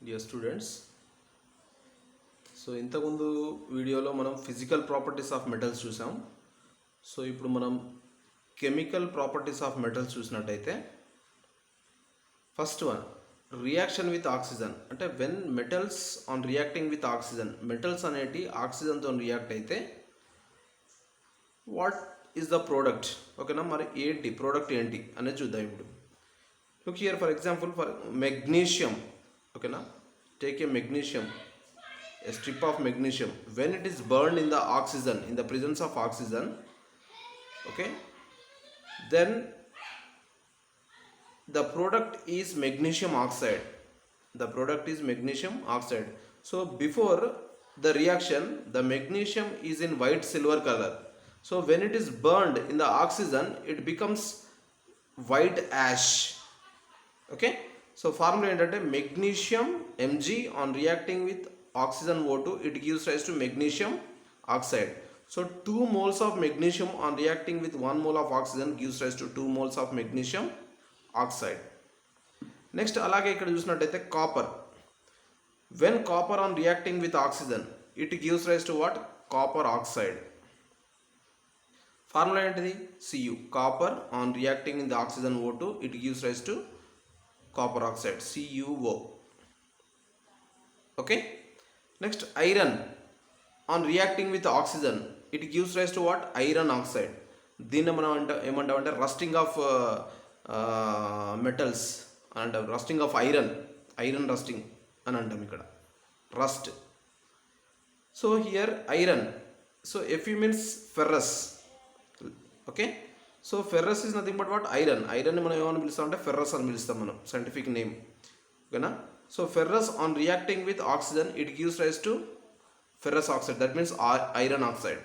Dear students, so ఇంతకుముందు వీడియోలో మనం ఫిజికల్ ప్రాపర్టీస్ ఆఫ్ మెటల్స్ చూసాం. సో ఇప్పుడు మనం కెమికల్ ప్రాపర్టీస్ ఆఫ్ మెటల్స్ చూసినట్టయితే, first one reaction with oxygen. అంటే when metals on reacting with oxygen, metals అనేటి ఆక్సిజన్తో రియాక్ట్ అయితే వాట్ ఈస్ ద ప్రోడక్ట్. ఓకేనా, మరి ఏంటి ప్రోడక్ట్ ఏంటి అనేది చూద్దాం ఇప్పుడు. Look here, for example for magnesium. ఓకేనా, take a magnesium, a strip of magnesium. When it is burned in the oxygen, in the presence of oxygen, okay, then the product is magnesium oxide. The product is magnesium oxide. So before the reaction, the magnesium is in white silver color. So when it is burned in the oxygen, it becomes white ash. Okay, so formula ఏంటంటే magnesium Mg on reacting with oxygen O2, it gives rise to magnesium oxide. So 2 moles of magnesium on reacting with 1 mole of oxygen gives rise to 2 moles of magnesium oxide. Next అలాగే ఇక్కడ చూసినట్టయితే copper. When copper on reacting with oxygen, it gives rise to what? Copper oxide. Formula ఏంటిది? Cu. Copper on reacting in the oxygen O2, it gives rise to copper oxide, CuO. Okay, next iron on reacting with oxygen, it gives rise to what? Iron oxide. దీన్ని మనం ఏమంటామంటే rusting of metals అని అంటాం, rusting of iron rusting అని అంటాం ఇక్కడ, rust. So here iron, so Fe means ferrous. Okay, so ferrous is nothing but what? ఐరన్ని మనం ఏమని పిలుస్తాం అంటే ఫెర్రస్ అని పిలుస్తాం మనం, సైంటిఫిక్ నేమ్. ఓకేనా, so ferrous on reacting with oxygen, it gives rise to ferrous oxide, that means iron oxide.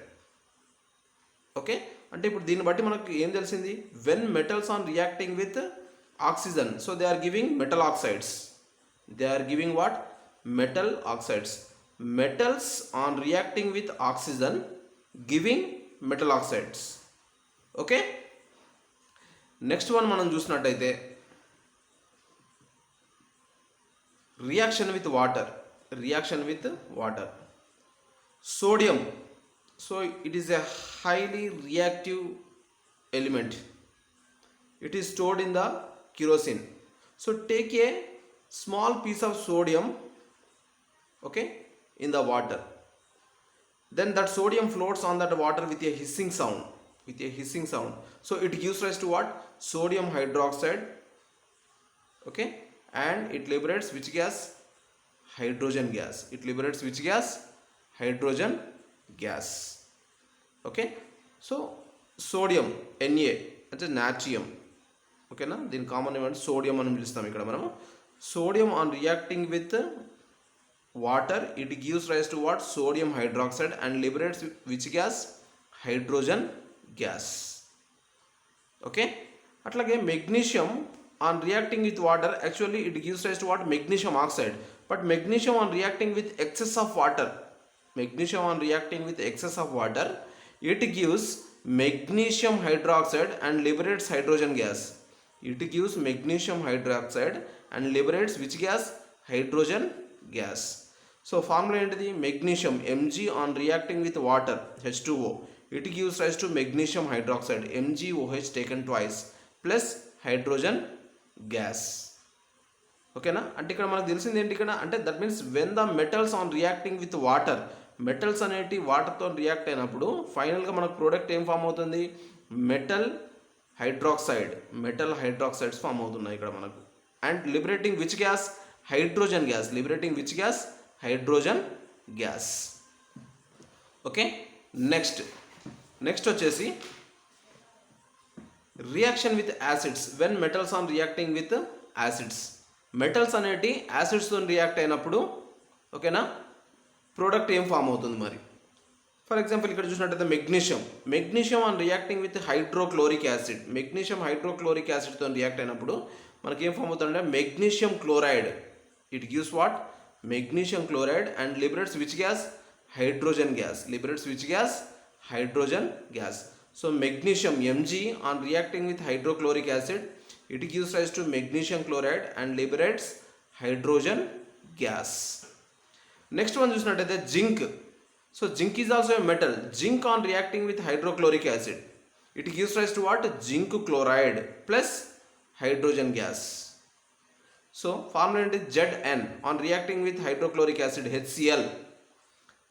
Okay, అంటే ఇప్పుడు దీన్ని బట్టి మనకు ఏం తెలిసింది? When metals on reacting with oxygen, so they are giving metal oxides. They are giving what? Metal oxides. Metals on reacting with oxygen giving metal oxides. Okay, next one మనం చూసినట్టయితే reaction with water. Sodium, so it is a highly reactive element. It is stored in the kerosene. So take a small piece of sodium, okay, in the water, then that sodium floats on that water with a hissing sound. So it gives rise to what? Sodium hydroxide. Okay, and it liberates which gas? Hydrogen gas. Okay, so sodium Na అంటే నాట్రియం. ఓకేనా, దీని common ఏమంటే sodium అని పిలుస్తాం ఇక్కడ మనము. Sodium on reacting with water, it gives rise to what? Sodium hydroxide, and liberates which gas? Hydrogen gas. Okay, అట్లాగే magnesium on reacting with water, actually it gives rise to what? Magnesium oxide. But magnesium on reacting with excess of water, it gives magnesium hydroxide and liberates hydrogen gas. Which gas? Hydrogen gas. So formula ఏంటిది? Magnesium Mg on reacting with water, H2O, it gives rise to magnesium hydroxide, MgOH taken twice, plus hydrogen gas. ఓకేనా, అంటే ఇక్కడ మనకు తెలిసింది ఏంటి ఇక్కడ అంటే that means when the metals on reacting with water, metals అనేటి వాటర్తో రియాక్ట్ అయినప్పుడు ఫైనల్గా మనకు ప్రోడక్ట్ ఏం ఫామ్ అవుతుంది? మెటల్ హైడ్రాక్సైడ్స్ ఫామ్ అవుతున్నాయి ఇక్కడ మనకు. And liberating which gas? Hydrogen gas. Okay, next వచ్చేసి reaction with acids. When metals on reacting with acids, metals అనేటి యాసిడ్స్తో రియాక్ట్ అయినప్పుడు, ఓకేనా, ప్రోడక్ట్ ఏం ఫామ్ అవుతుంది మరి? ఫర్ ఎగ్జాంపుల్ ఇక్కడ చూసినట్టయితే magnesium on reacting with hydrochloric acid, hydrochloric యాసిడ్తో రియాక్ట్ అయినప్పుడు మనకి ఏం ఫామ్ అవుతుందంటే magnesium chloride. It gives what? Magnesium chloride, and liberates which gas? Hydrogen gas. So magnesium Mg on reacting with hydrochloric acid, it gives rise to magnesium chloride and liberates hydrogen gas. Next one చూసినట్టయితే zinc. So zinc is also a metal. Zinc on reacting with hydrochloric acid it gives rise to what? Zinc chloride plus hydrogen gas. So formula ఏంటి? Zn on reacting with hydrochloric acid HCl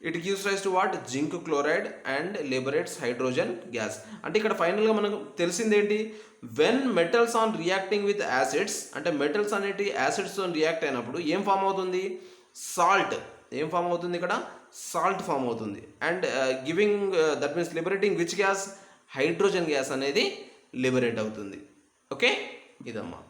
it gives rise to what? Zinc chloride and liberates hydrogen gas. అంటే ఇక్కడ ఫైనల్గా మనకు తెలిసింది ఏంటి? When metals on reacting with acids, అంటే metals అనేటి యాసిడ్స్తో రియాక్ట్ అయినప్పుడు ఏం ఫామ్ అవుతుంది? సాల్ట్. ఏం ఫామ్ అవుతుంది ఇక్కడ? సాల్ట్ ఫామ్ అవుతుంది. And giving that means liberating which gas? Hydrogen gas అనేది లిబరేట్ అవుతుంది. ఓకే, ఇదమ్మా.